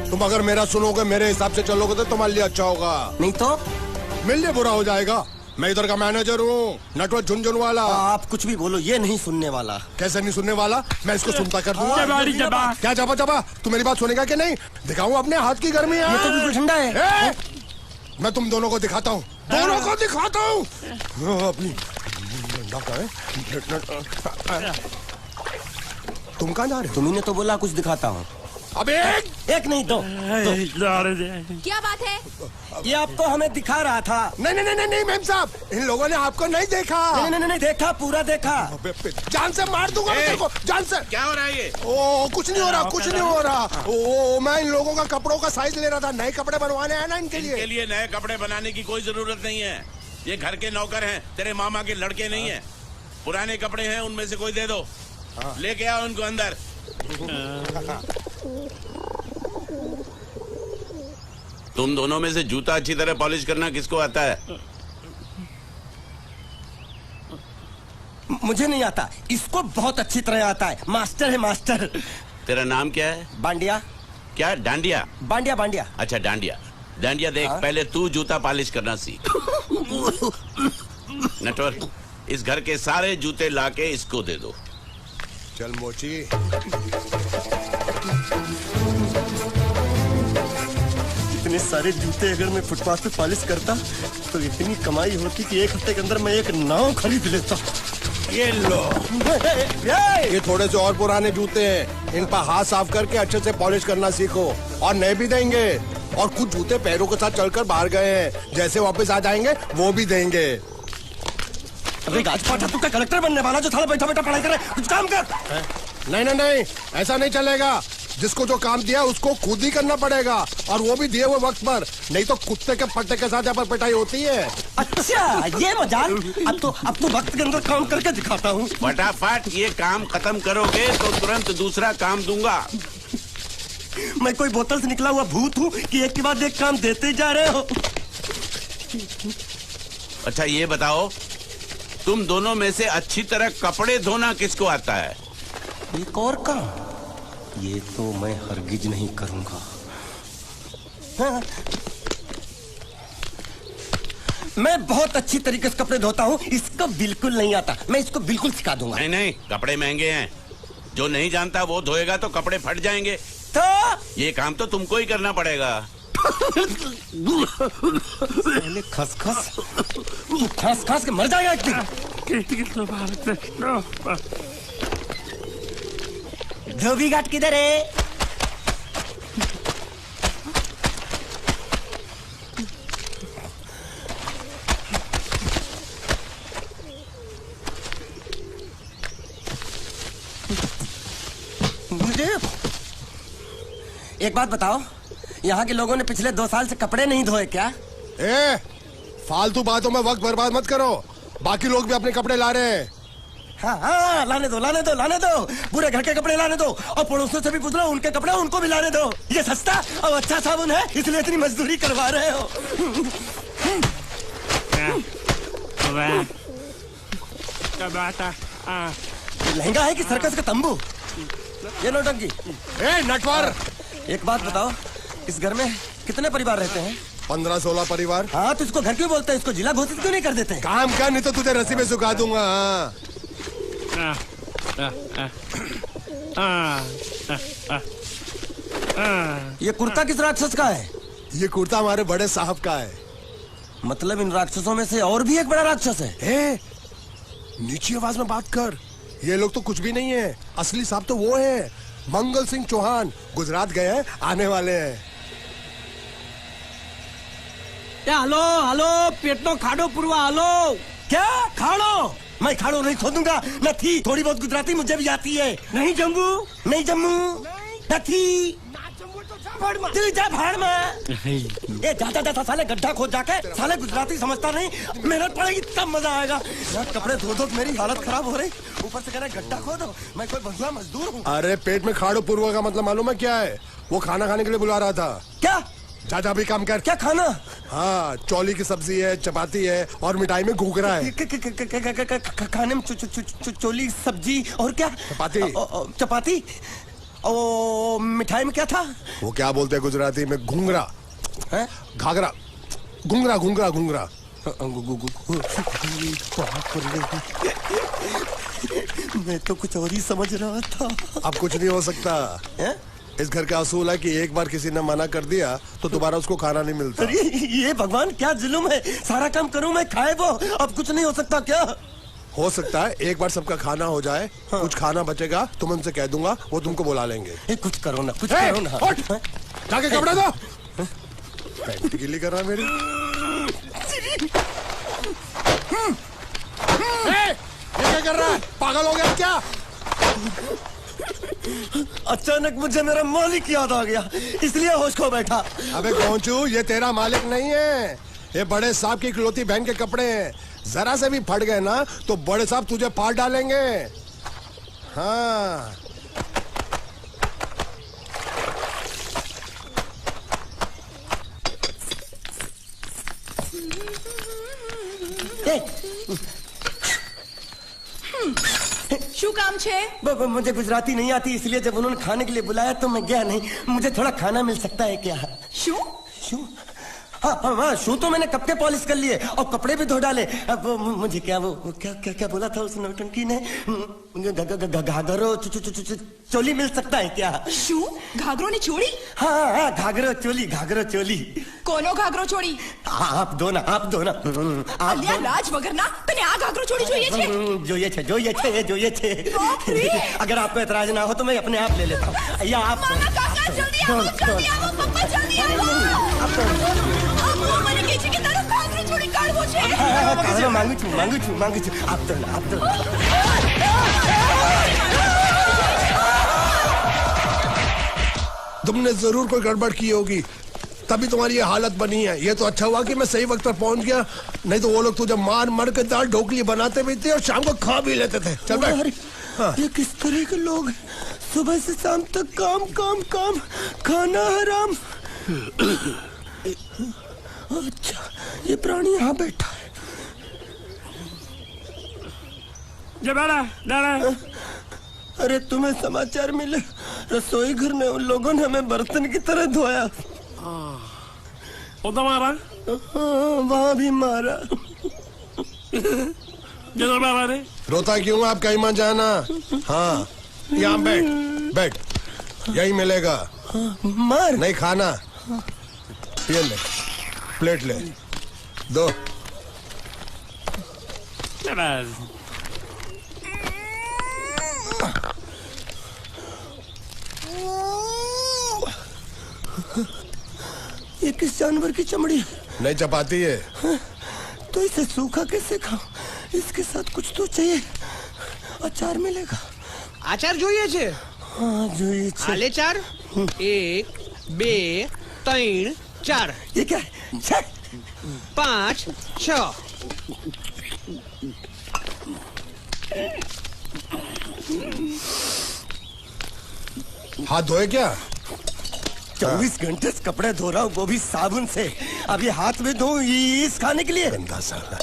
तुम अगर मेरा सुनोगे, मेरे हिसाब से चलोगे तो तुम्हारे लिए अच्छा होगा, नहीं तो मेरे लिए बुरा हो जाएगा। मैं इधर का मैनेजर हूँ, नटवर झुनझुन वाला। आप कुछ भी बोलो, ये नहीं सुनने वाला। कैसे नहीं सुनने वाला? मैं इसको सुनता कर दूंगा। क्या जबा? तू मेरी बात सुनेगा कि नहीं? दिखाऊं अपने हाथ की गर्मी? ये तो बिल्कुल ठंडा है। मैं तुम दोनों को दिखाता हूँ, अपनी। तुम कहाँ जा रहे हो? तुम्ही तो बोला कुछ दिखाता हूँ। अब एक नहीं दो। क्या बात है? ये आपको हमें दिखा रहा था। नहीं मेम साहब, इन लोगों ने आपको नहीं देखा। नहीं, देखा, पूरा देखा। जान से मार दूंगा मैं तेरे को, जान से। क्या हो रहा है ये? कुछ नहीं हो रहा। मैं इन लोगों का कपड़ों का साइज ले रहा था, नए कपड़े बनवाने हैं ना इनके लिए। नए कपड़े बनाने की कोई जरूरत नहीं है। ये घर के नौकर हैं, तेरे मामा के लड़के नहीं है। पुराने कपड़े हैं, उनमें से कोई दे दो। लेके आओ उनको अंदर। तुम दोनों में से जूता अच्छी तरह पॉलिश करना किसको आता है? मुझे नहीं आता, इसको बहुत अच्छी तरह आता है। मास्टर है, मास्टर। तेरा नाम क्या है? बांडिया। क्या? डांडिया? बांडिया। अच्छा, डांडिया देख। पहले तू जूता पॉलिश करना सीख। नटवर, इस घर के सारे जूते लाके इसको दे दो। चल मोची। इतने सारे जूते अगर मैं फुटपाथ पे पॉलिश करता तो इतनी कमाई होती कि एक हफ्ते के अंदर मैं एक नाव खरीद लेता। ये लो, ये थोड़े से और पुराने जूते हैं, इन पर हाथ साफ करके अच्छे से पॉलिश करना सीखो, और नए भी देंगे। और कुछ जूते पैरों के साथ चलकर बाहर गए हैं, जैसे वापस आ जाएंगे वो भी देंगे। अबे गाजपाटा, तू क्या कलेक्टर बनने वाला जो साला बैठा बैठा पढ़ाई करे? कुछ काम कर। नहीं नहीं नहीं, ऐसा नहीं चलेगा। जिसको जो काम दिया उसको खुद ही करना पड़ेगा, और वो भी दिए हुए वक्त पर, नहीं तो कुत्ते के पट्टे के साथ यहाँ पर पिटाई होती है। अच्छा, ये मजाक। अब तो वक्त के अंदर काम करके दिखाता हूँ। फटाफट ये काम खत्म करोगे तो तुरंत दूसरा काम दूंगा। मैं कोई बोतल से निकला हुआ भूत हूँ कि एक के बाद एक काम देते जा रहे हो? अच्छा ये बताओ, तुम दोनों में से अच्छी तरह कपड़े धोना किसको आता है? एक और काम? ये तो मैं हरगिज नहीं करूंगा। हाँ। मैं बहुत अच्छी तरीके से कपड़े धोता हूँ, इसको बिल्कुल नहीं आता। मैं इसको बिल्कुल सिखा दूंगा। नहीं नहीं, कपड़े महंगे हैं, जो नहीं जानता वो धोएगा तो कपड़े फट जाएंगे। तो ये काम तो तुमको ही करना पड़ेगा। पहले खसखस, तू खस खस के मर जाएगा एक दिन। धोबी घाट किधर है? एक बात बताओ, यहाँ के लोगों ने पिछले 2 साल से कपड़े नहीं धोए क्या? फालतू बातों में वक्त बर्बाद मत करो, बाकी लोग भी अपने कपड़े ला रहे हैं। हाँ, लाने दो। पूरे घर के कपड़े लाने दो, और पड़ोसियों से भी पूछ लो, उनके कपड़े उनको भी लाने दो। ये सस्ता और अच्छा साबुन है, इसलिए इतनी मजदूरी करवा रहे हो। लहंगा है कि सर्कस का तंबू? ये नौटंकी। नटवर, एक बात बताओ, इस घर में कितने परिवार रहते हैं? 15-16 परिवार। हाँ, तो इसको घर क्यों बोलते हैं? इसको जिला घोषित क्यों नहीं कर देते? काम कर, नहीं तो तुझे रस्सी में सुखा दूंगा। ये कुर्ता किस राक्षस का है? ये कुर्ता हमारे बड़े साहब का है। मतलब इन राक्षसों में से और भी एक बड़ा राक्षस है? नीची आवाज में बात कर। ये लोग तो कुछ भी नहीं है, असली साहब तो वो है, मंगल सिंह चौहान। गुजरात गए हैं, आने वाले हैं। हेलो, पेट तो खाड़ो पुरवा। हेलो, क्या खाड़ो? मैं खाड़ो नहीं खोदूंगा। न थी, थोड़ी बहुत गुजराती मुझे भी आती है। नहीं जम्मू, न थी। तू जा भाड़ में। ये जा साले गड्ढा खोद जाके, साले गुजराती समझता नहीं। मेहनत पड़ेगी तब मजा आएगा। यार कपड़े धो धो मेरी हालत खराब हो रही, ऊपर से कह रहे गड्ढा खोदो। मैं कोई बंधुआ मजदूर हूँ? अरे पेट में खाड़ो पूर्वा का मतलब मालूम है क्या है? वो खाना खाने के लिए बुला रहा था। क्या? जा भी काम कर। क्या खाना? हाँ, चौली की सब्जी है, चपाती है, और मिठाई में घूघरा है। खाने में चोली सब्जी और क्या? चपाती। ओ, मिठाई में क्या था? वो क्या बोलते हैं गुजराती में? घूंघरा है, घाघरा, घूंघरा। मैं तो कुछ और ही समझ रहा था। अब कुछ नहीं हो सकता है? इस घर का असूल है कि एक बार किसी ने मना कर दिया तो दोबारा उसको खाना नहीं मिलता। अरे ये भगवान क्या जुल्म है? सारा काम करूं मैं, खाए वो। अब कुछ नहीं हो सकता क्या? हो सकता है एक बार सबका खाना हो जाए। हाँ। कुछ खाना बचेगा तो मैं उनसे कह दूंगा, वो तुमको बुला लेंगे। कुछ करो ना, कुछ करो ना। जाके कपड़े दो। पैंट गिल्ली कर रहा है मेरी। ये क्या कर रहा है? पागल हो गया क्या? अचानक मुझे मेरा मालिक याद आ गया, इसलिए होश खो बैठा। अबे पहुंचू, ये तेरा मालिक नहीं है, ये बड़े साहब की इकलौती बहन के कपड़े हैं। जरा से भी फट गए ना तो बड़े साहब तुझे फाड़ डालेंगे। हाँ, શું કામ છે? मुझे गुजराती नहीं आती, इसलिए जब उन्होंने खाने के लिए बुलाया तो मैं गया नहीं। मुझे थोड़ा खाना मिल सकता है क्या? શું? हाँ, शू तो मैंने कब के पॉलिश कर लिए और कपड़े भी धो डाले। अब मुझे क्या वो क्या बोला था उस नौटंकी ने? घाघरो चोली मिल सकता है क्या? शू घाघरो ने चोरी? हाँ, घाघरो चोली। कोनो घाघरो चोरी? आप दो ना અલ્યા લાજ વગરના તને આ ઘાઘરો ચોરી જોઈએ છે? જોઈએ છે। अगर आपको एतराज ना हो तो मैं अपने आप ले लेता हूँ। या आप મામા કાકા જલ્દી આવો પપ્પા જલ્દી આવો। અમ્મુ મને કહે છે કે તારો ઘાઘરો ચોરી કાઢવો છે। मांगू छू। आप तो तुमने जरूर कोई गड़बड़ की होगी, तभी तुम्हारी ये हालत बनी है। ये तो अच्छा हुआ कि मैं सही वक्त पर पहुंच गया, नहीं तो वो लोग तुझे मार के दाल ढोकली बनाते भी थे और शाम को खा भी लेते थे। चल बैठ। हाँ। ये किस तरह के लोग हैं? सुबह से शाम तक काम, खाना हराम। अच्छा, ये प्राणी यहाँ बैठा है। अरे तुम्हें समाचार मिले? रसोई घर में उन लोगों ने हमें बर्तन की तरह धोया। मारा? वहाँ भी मारा। रोता क्यों? आप कहीं मत जाना। हाँ, यहाँ बैठ, यही मिलेगा। मार नहीं खाना। ये ले, प्लेट ले, दो। ये किस जानवर की चमड़ी है? नहीं चपाती है। तो इसे सूखा कैसे खाऊं? इसके साथ कुछ तो चाहिए। अचार मिलेगा? आचार જોઈએ છે? हाँ, જોઈએ છે। आले चार? 1 2 3 4। ये क्या है? 5 6। हाथ धोए क्या? 24 घंटे से कपड़े धो रहा हूँ, वो भी साबुन से। अब ये हाथ में धो इस खाने के लिए? गंदा साला।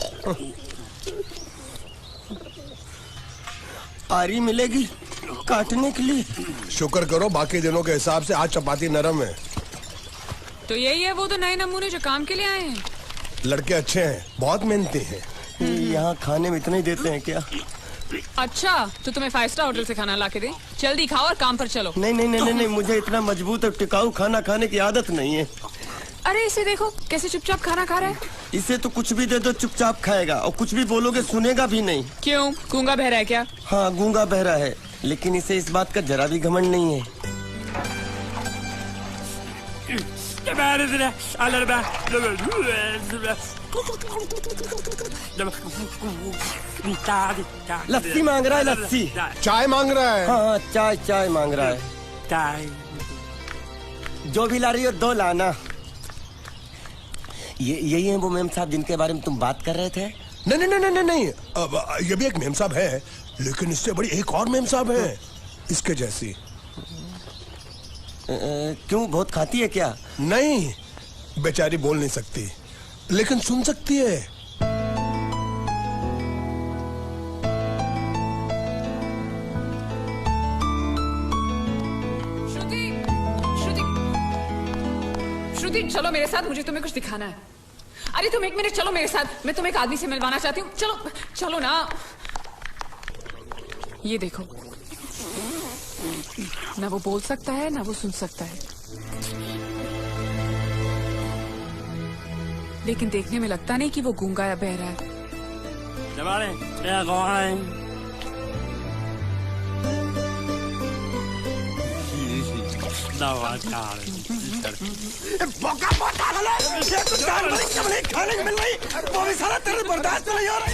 आरी मिलेगी काटने के लिए? शुक्र करो, बाकी दिनों के हिसाब से आज चपाती नरम है। तो यही है वो तो नए नमूने जो काम के लिए आए हैं। लड़के अच्छे हैं, बहुत मेहनती हैं। यहाँ खाने में इतना ही देते हैं क्या? अच्छा, तो तुम्हें 5 स्टार होटल से खाना ला के दे? जल्दी खाओ और काम पर चलो। नहीं, मुझे इतना मजबूत और टिकाऊ खाना खाने की आदत नहीं है। अरे इसे देखो कैसे चुपचाप खाना खा रहा है। इसे तो कुछ भी दे दो चुपचाप खाएगा, और कुछ भी बोलोगे सुनेगा भी नहीं। क्यों, गूंगा बहरा है क्या? हाँ, गूंगा बहरा है, लेकिन इसे इस बात का जरा भी घमंड नहीं है। लस्सी मांग रहा है, लस्सी। चाय मांग रहा है? हाँ, चाय मांग रहा है। जो भी ला रही हो 2 लाना। यही है वो मेम साहब जिनके बारे में तुम बात कर रहे थे? नहीं। अब ये भी एक मेम साहब है, लेकिन इससे बड़ी एक और मेम साहब है, इसके जैसी। क्यों, बहुत खाती है क्या? नहीं, बेचारी बोल नहीं सकती, लेकिन सुन सकती है। श्रुति, चलो मेरे साथ, मुझे तुम्हें कुछ दिखाना है। अरे तुम 1 मिनट चलो मेरे साथ, मैं तुम्हें एक आदमी से मिलवाना चाहती हूँ। चलो ना। ये देखो, ना वो बोल सकता है ना वो सुन सकता है, लेकिन देखने में लगता नहीं कि वो गूंगा या बहरा है। खाने को मिल रही, वो भी सारा तेरे बर्दाश्त नहीं हो रहा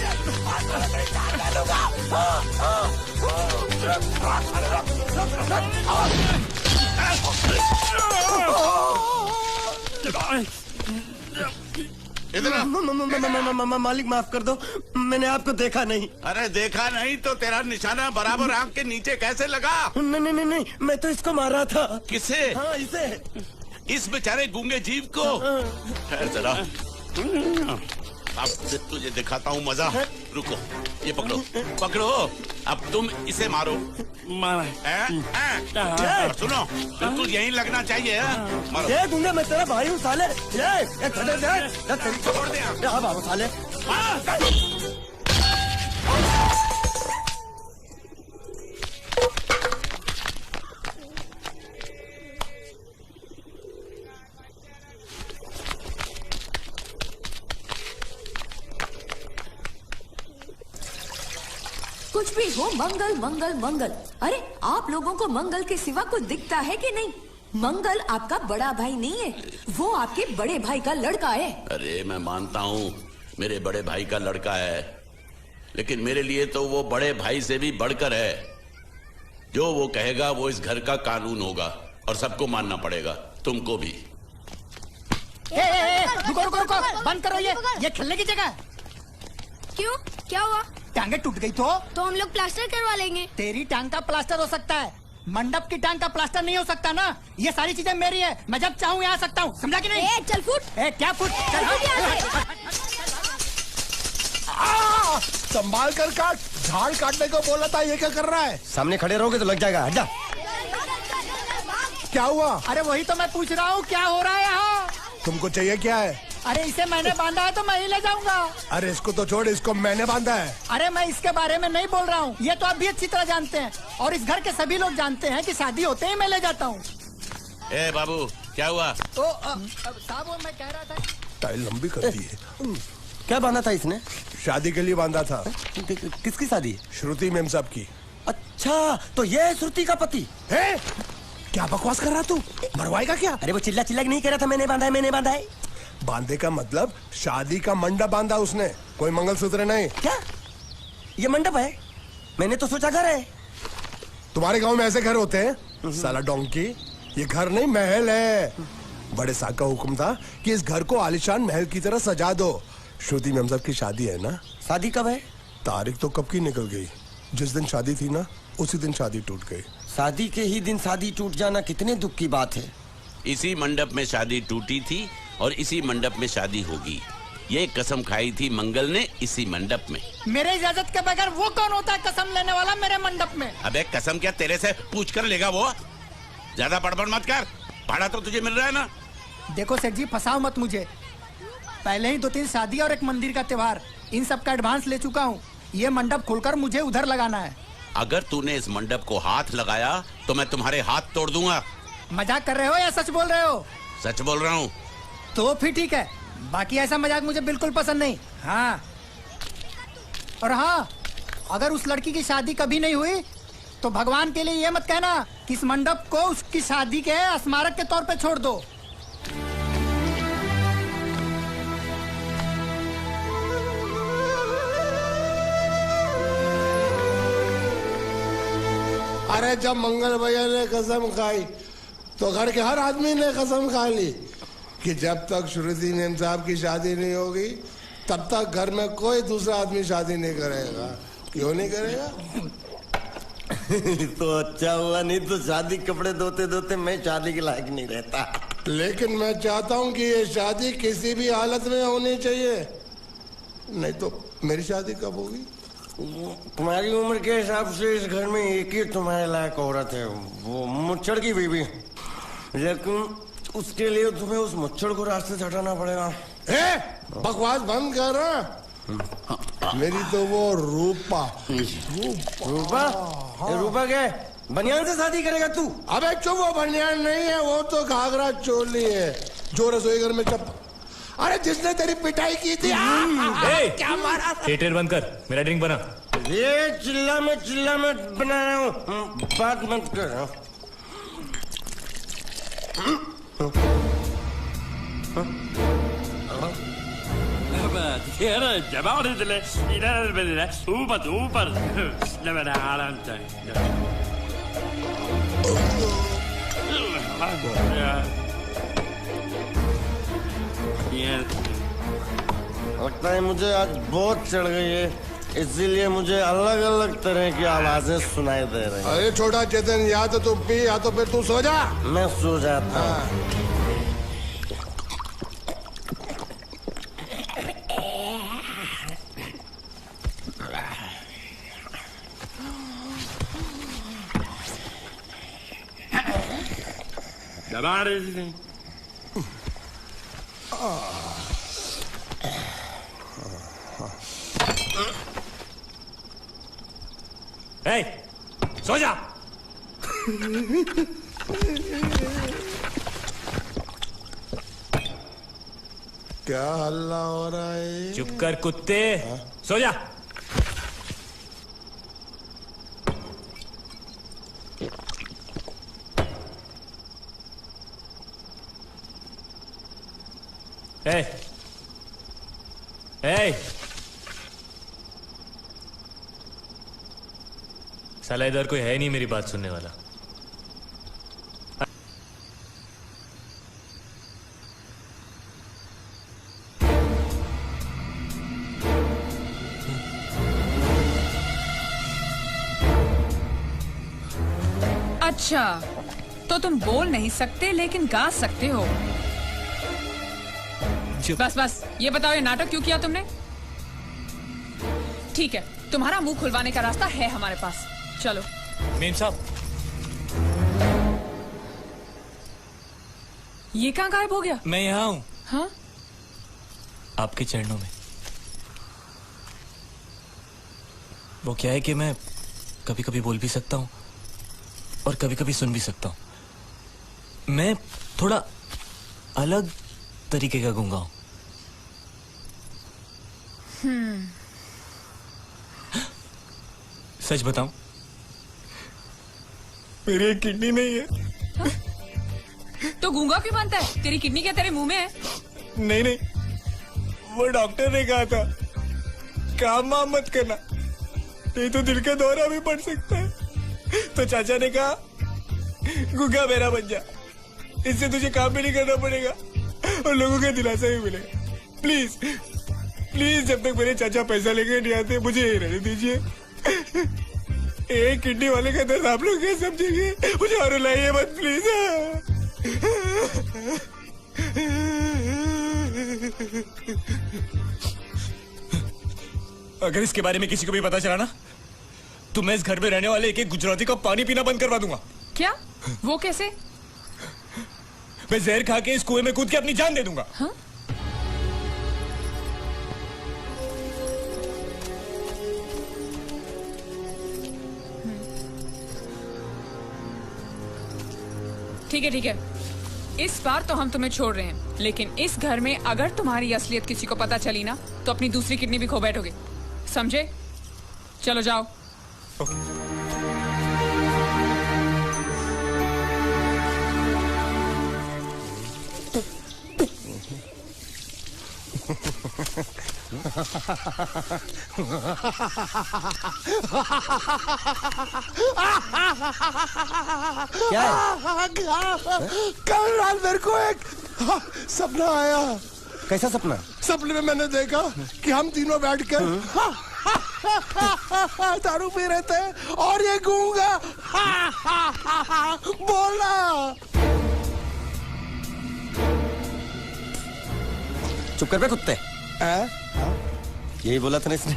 मालिक माफ कर दो, मैंने आपको देखा नहीं। अरे देखा नहीं तो तेरा निशाना बराबर आंख के नीचे कैसे लगा? नहीं, मैं तो इसको मार रहा था। किसे? हाँ, इसे। इस बेचारे गूंगे जीव को? ठहर जरा, अब तुझे दिखाता हूँ मजा। रुको, ये पकड़ो। अब तुम इसे मारो। सुनो, बिल्कुल यहीं लगना चाहिए। मारो। ये दूंगे, मैं तेरा भाई हूँ साले। ये छोड़ दे बाबू साले। कुछ भी हो, मंगल मंगल मंगल। अरे आप लोगों को मंगल के सिवा कुछ दिखता है कि नहीं? मंगल आपका बड़ा भाई नहीं है, वो आपके बड़े भाई का लड़का है। अरे मैं मानता हूँ मेरे बड़े भाई का लड़का है, लेकिन मेरे लिए तो वो बड़े भाई से भी बढ़कर है। जो वो कहेगा वो इस घर का कानून होगा और सबको मानना पड़ेगा, तुमको भी। रुको रुको रुको, बंद करो ये खेलने की जगह। क्यों, क्या हुआ? टांगे टूट गई तो हम लोग प्लास्टर करवा लेंगे। तेरी टांग का प्लास्टर हो सकता है, मंडप की टांग का प्लास्टर नहीं हो सकता ना। ये सारी चीजें मेरी है, मैं जब चाहूँ यहाँ आ सकता हूँ, समझा कि नहीं? चल फुट। क्या फुट? संभाल कर काट, झाड़ काटने को बोला था, ये क्या कर रहा है? सामने खड़े रहोगे तो लग जाएगा, हट जा। क्या हुआ? अरे वही तो मैं पूछ रहा हूँ, क्या हो रहा है यहाँ? तुमको चाहिए क्या है? अरे इसे मैंने बांधा है तो मैं ही ले जाऊंगा। अरे इसको तो छोड़, इसको मैंने बांधा है। अरे मैं इसके बारे में नहीं बोल रहा हूँ, ये तो आप भी अच्छी तरह जानते हैं और इस घर के सभी लोग जानते हैं कि शादी होते ही मैं ले जाता हूँ। ए बाबू, क्या हुआ? तो साहब वो मैं कह रहा था, टाइल लंबी कर दी है। क्या बांधा था इसने? शादी के लिए बांधा था। किसकी शादी? श्रुति मेम साहब की। अच्छा, तो ये है श्रुति का पति है? क्या बकवास कर रहा तू? मरवाएगा क्या? अरे वो चिल्ला चिल्ला नहीं कह रहा था मैंने बांधा है, मैंने बांधा है। बांधे का मतलब शादी का मंडप बांधा उसने, कोई मंगलसूत्र नहीं। क्या ये मंडप है? मैंने तो सोचा घर है। तुम्हारे गांव में ऐसे घर होते हैं? साला डोंकी, ये घर नहीं महल है। बड़े साहब का हुक्म था कि इस घर को आलीशान महल की तरह सजा दो। श्रुति मेम साहब की शादी है ना? शादी कब है? तारीख तो कब की निकल गई, जिस दिन शादी थी ना उसी दिन शादी टूट गई। शादी के ही दिन शादी टूट जाना कितने दुख की बात है। इसी मंडप में शादी टूटी थी और इसी मंडप में शादी होगी। ये कसम खाई थी मंगल ने इसी मंडप में। मेरे इजाजत के बगैर वो कौन होता है कसम लेने वाला मेरे मंडप में? अबे कसम क्या तेरे से पूछ कर लेगा वो? ज्यादा बड़बड़ मत कर, भाड़ा तो तुझे मिल रहा है ना। देखो सेठ जी, फंसाओ मत मुझे। पहले ही 2-3 शादी और एक मंदिर का त्योहार, इन सब का एडवांस ले चुका हूँ। ये मंडप खोलकर मुझे उधर लगाना है। अगर तूने इस मंडप को हाथ लगाया तो मैं तुम्हारे हाथ तोड़ दूंगा। मजाक कर रहे हो या सच बोल रहे हो? सच बोल रहा हूँ। तो फिर ठीक है, बाकी ऐसा मजाक मुझे बिल्कुल पसंद नहीं। हाँ, और हाँ, अगर उस लड़की की शादी कभी नहीं हुई तो भगवान के लिए ये मत कहना कि इस मंडप को उसकी शादी के स्मारक के तौर पे छोड़ दो। अरे जब मंगल भैया ने कसम खाई तो घर के हर आदमी ने कसम खा ली कि जब तक श्रुति मेम साहब की शादी नहीं होगी तब तक घर में कोई दूसरा आदमी शादी नहीं करेगा। क्यों नहीं करेगा? तो अच्छा हुआ, नहीं तो शादी कपड़े धोते धोते मैं शादी के लायक नहीं रहता। लेकिन मैं चाहता हूँ कि ये शादी किसी भी हालत में होनी चाहिए, नहीं तो मेरी शादी कब होगी? तुम्हारी उम्र के हिसाब से इस घर में एक ही तुम्हारे लायक औरत है, वो मुच्छड़ की बीवी। लेकिन उसके लिए तुम्हें उस मुच्छड़ को रास्ते से हटाना पड़ेगा। बकवास बंद कर रहा। मेरी तो वो रूपा। रूपा? रूपा क्या बनियान से शादी करेगा तू? अबे चुप, वो बनियान नहीं है, वो तो घाघरा चोली है जो रसोई घर में चप। अरे जिसने तेरी पिटाई की थी। क्या मारा? थिएटर बंद कर, मेरा ड्रिंक बना। ये चिल्ला में बना रहा हूँ, बात मत कर। लगता है मुझे आज बहुत चढ़ गई है, इसीलिए मुझे अलग अलग तरह की आवाजें सुनाई दे रही हैं। अरे छोटा चेतन, या तो तू पी या तो फिर तू सो जा। मैं सो जाता हूँ। दबा रही थी। सो जा। क्या हल्ला हो रहा है? चुप कर कुत्ते, सो जा। साला इधर कोई है नहीं मेरी बात सुनने वाला। अच्छा, तो तुम बोल नहीं सकते लेकिन गा सकते हो। बस बस ये बताओ, ये नाटक क्यों किया तुमने? ठीक है, तुम्हारा मुंह खुलवाने का रास्ता है हमारे पास, चलो। मेम साहब, ये कहाँ गायब हो गया? मैं यहाँ हूँ। हाँ? आपके चरणों में। वो क्या है कि मैं कभी कभी बोल भी सकता हूँ और कभी कभी सुन भी सकता हूँ। मैं थोड़ा अलग तरीके का गूंगा हूँ। सच बताऊं, मेरी एक किडनी नहीं है। हाँ? तो गूंगा क्यों बनता है? तेरी किडनी क्या तेरे मुंह में है? नहीं नहीं, वो डॉक्टर ने कहा था काम वाम मत करना, नहीं तो दिल का दौरा भी पड़ सकता है। तो चाचा ने कहा गूंगा मेरा बन जा, इससे तुझे काम भी नहीं करना पड़ेगा और लोगों का दिलासा भी मिलेगा। प्लीज प्लीज, जब तक मेरे चाचा पैसा लेके नहीं आते मुझे यही रहने दीजिए। एक किडनी वाले का दर्द आप लोग क्या समझेंगे? मुझे और रुलाइए मत प्लीज। अगर इसके बारे में किसी को भी पता चला ना, तो मैं इस घर में रहने वाले एक एक गुजराती का पानी पीना बंद करवा दूंगा। क्या? वो कैसे? मैं जहर खा के इस कुएं में कूद के अपनी जान दे दूंगा। हाँ? ठीक है ठीक है, इस बार तो हम तुम्हें छोड़ रहे हैं, लेकिन इस घर में अगर तुम्हारी असलियत किसी को पता चली ना, तो अपनी दूसरी किडनी भी खो बैठोगे, समझे? चलो जाओ। क्या है? कल रात मेरे को एक सपना आया। कैसा सपना? सपने में मैंने देखा कि हम तीनों बैठकर दारू पी रहे थे और ये गूंगा बोला। चुप कर बे कुत्ते। यही बोला था ना इसने।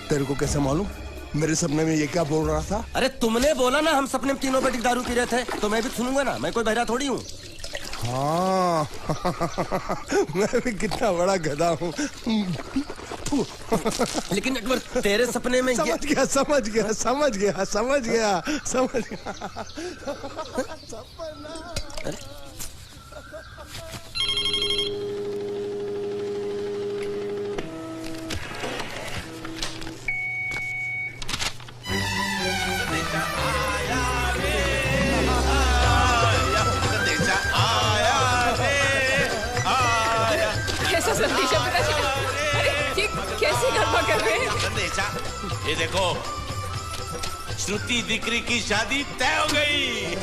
तेरे को कैसे मालूम मेरे सपने में ये क्या बोल रहा था? अरे तुमने बोला ना हम सपने में तीनों बैठ के दारू पी रहे थे, तो मैं भी सुनूंगा ना, मैं कोई बहरा थोड़ी हूँ। हाँ मैं भी कितना बड़ा गधा हूँ। लेकिन अकबर तेरे सपने में समझ गया समझ गया समझ गया समझ गया समझ गया। कैसा संदेशा पिताजी ने? अरे ये कैसे गरबा कर रहे हैं? संदेशा, ये देखो, श्रुति दिकरी की शादी तय हो गई।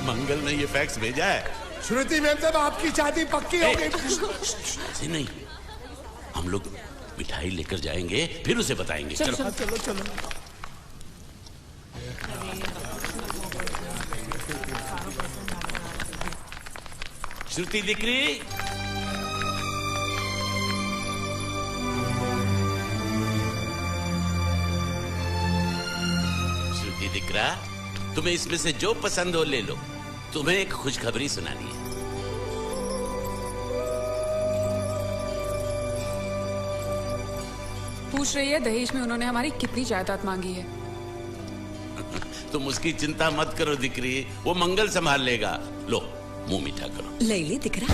मंगल ने ये फैक्स भेजा है। श्रुति मैम साहब आपकी शादी पक्की हो गई। ऐसे नहीं, हम लोग मिठाई लेकर जाएंगे फिर उसे बताएंगे। चलो चलो चलो। श्रुति दिकरी, दिकरा, तुम्हें इसमें से जो पसंद हो ले लो। तुम्हें एक खुशखबरी सुनानी है। पूछ रही है दहेज में उन्होंने हमारी कितनी जायदाद मांगी है। तुम उसकी चिंता मत करो दिकरी, वो मंगल संभाल लेगा। लो मुंह मीठा करो। ले ले दिकरा।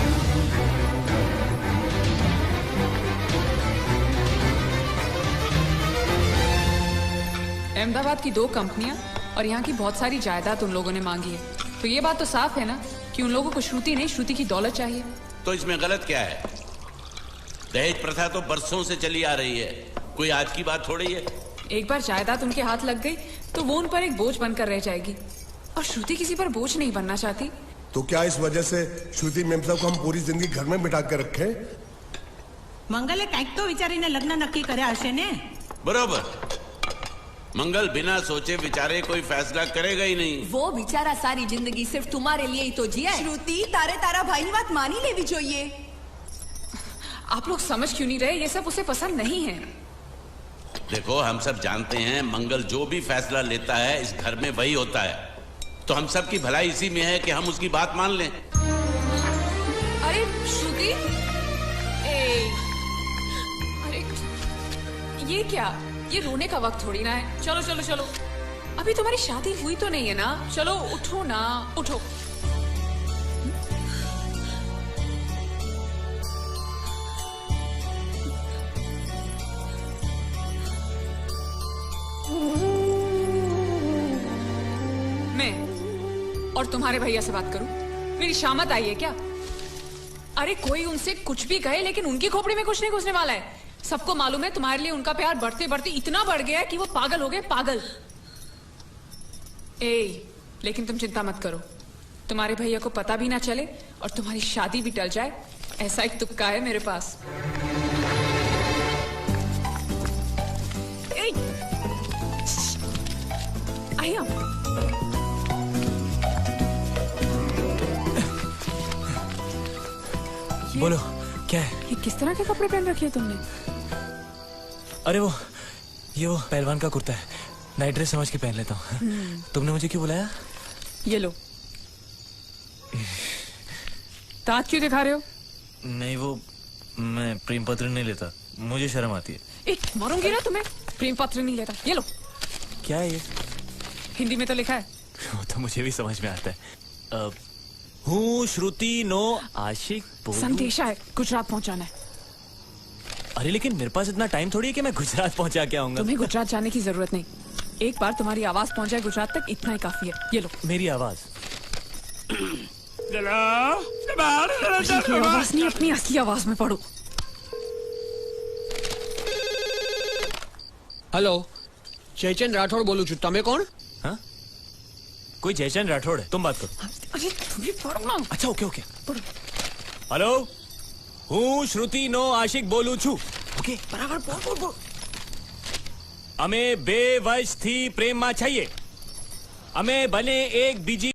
अहमदाबाद की 2 कंपनियां और यहाँ की बहुत सारी जायदाद उन लोगों ने मांगी है। तो ये बात तो साफ है ना कि उन लोगों को श्रुति नहीं, श्रुति की दौलत चाहिए। तो इसमें गलत क्या है? दहेज प्रथा तो बरसों से चली आ रही है, कोई आज की बात थोड़ी है। एक बार जायदाद उनके हाथ लग गई तो वो उन पर एक बोझ बनकर रह जाएगी, और श्रुति किसी पर बोझ नहीं बनना चाहती। तो क्या इस वजह से श्रुति मेम साहब को हम पूरी जिंदगी घर में बिठा कर रखे? મંગલે કંઈક તો વિચારીને લગ્ન નક્કી કર્યા હશે ને? बराबर। मंगल बिना सोचे विचारे कोई फैसला करेगा ही नहीं। वो बेचारा सारी जिंदगी सिर्फ तुम्हारे लिए ही तो जिया है। श्रुति, तारे तारा भाई ની વાત માની લેવી જોઈએ। आप लोग समझ क्यों नहीं रहे? ये सब उसे पसंद नहीं है। देखो हम सब जानते हैं मंगल जो भी फैसला लेता है इस घर में वही होता है, तो हम सब की भलाई इसी में है कि हम उसकी बात मान लें। अरे श्रुति, अरे ये क्या? ये रोने का वक्त थोड़ी ना है। चलो चलो चलो, अभी तुम्हारी शादी हुई तो नहीं है ना? चलो उठो ना, उठो। मैं और तुम्हारे भैया से बात करूं? मेरी शामत आई है क्या? अरे कोई उनसे कुछ भी कहे लेकिन उनकी खोपड़ी में कुछ नहीं घुसने वाला है। सबको मालूम है तुम्हारे लिए उनका प्यार बढ़ते बढ़ते इतना बढ़ गया है कि वो पागल हो गए, पागल। लेकिन तुम चिंता मत करो, तुम्हारे भैया को पता भी ना चले और तुम्हारी शादी भी टल जाए, ऐसा एक तुक्का है मेरे पास। आइए बोलो क्या है? ये किस तरह के कपड़े पहन रखे हैं तुमने? अरे ये वो पहलवान का कुर्ता है, नाइट ड्रेस समझ के पहन लेता हूँ। तुमने मुझे क्यों बुलाया? ये लो। दांत क्यों दिखा रहे हो? नहीं वो मैं प्रेम पत्र नहीं लेता, मुझे शर्म आती है। मारूंगी ना तुम्हें। प्रेम पत्र नहीं लेता, ये लो। क्या है ये? हिंदी में तो लिखा है। वो तो मुझे भी समझ में आता है। हूँ श्रुति नो आशिक संदेशा है, गुजरात पहुंचाना है। अरे लेकिन मेरे पास इतना टाइम थोड़ी है कि मैं गुजरात पहुंचा के आऊंगा। तुम्हें गुजरात जाने की जरूरत नहीं, एक बार तुम्हारी आवाज पहुंच जाए गुजरात तक, इतना ही काफी है। ये लो। मेरी आवाज? आवाज नहीं, अपनी असली आवाज में पढ़ो। हेलो, जयचंद राठौड़ बोलू छू, तमे कौन? हाँ? कोई जयचंद राठौड़ है, तुम बात करो। अरे तुम्हें पढ़ो ना। अच्छा ओके ओके। हेलो, हूँ श्रुति नो आशिक बोलू छू। ओके बराबर बोल बोल बोल। અમે બે વર્ષથી પ્રેમમાં છીએ, અમે બને એક બીજી